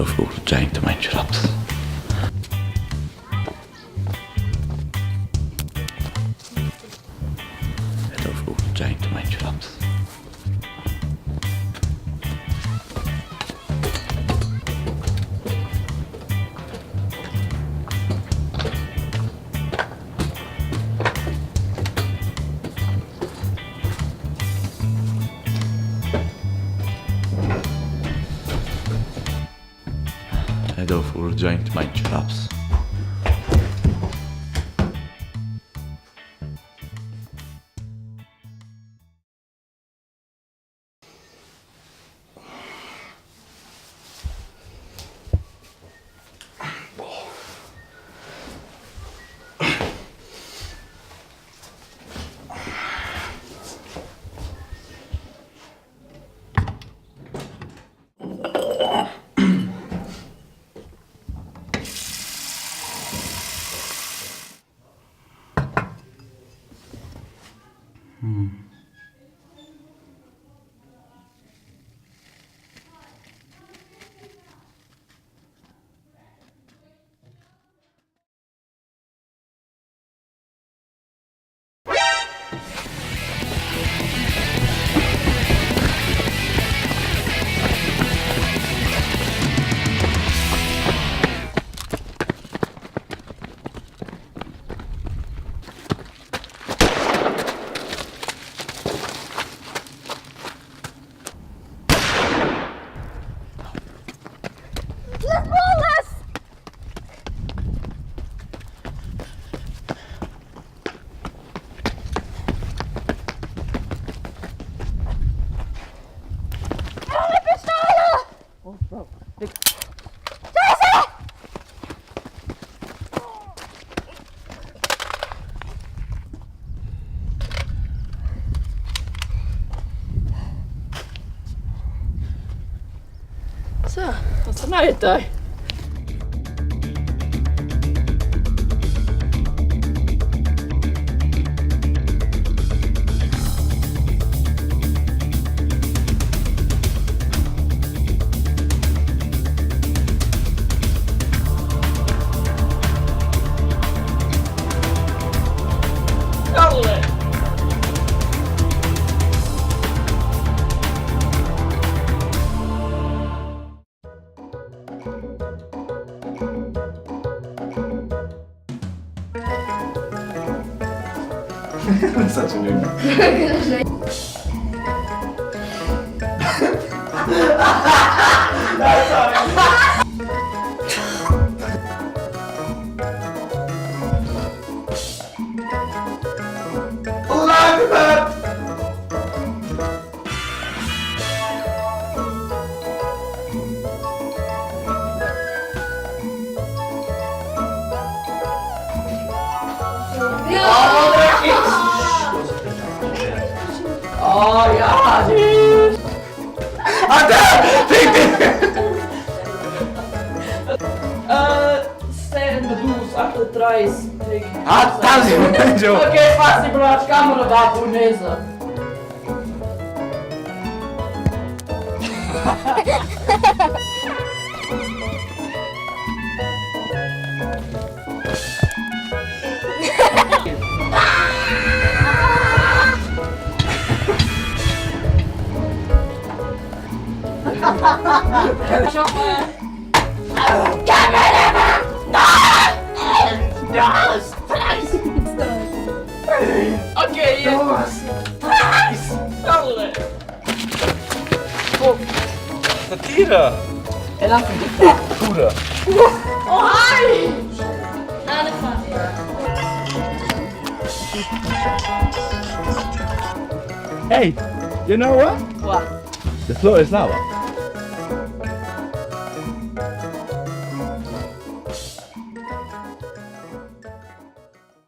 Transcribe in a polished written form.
Då fortsätter jag inte med en raps. Då fortsätter jag inte med en raps. Då fortsätter jag inte med en raps. Så, ootko näytöi? Kalle! Such a noob. Oh ja! Städen bedus, achter treis. Okej, fast die blad camera daar voor deze. Okej, Kalle! Satira! En af en toe. Goede. Oh, hi! Hey, you know what? What? The floor is lava.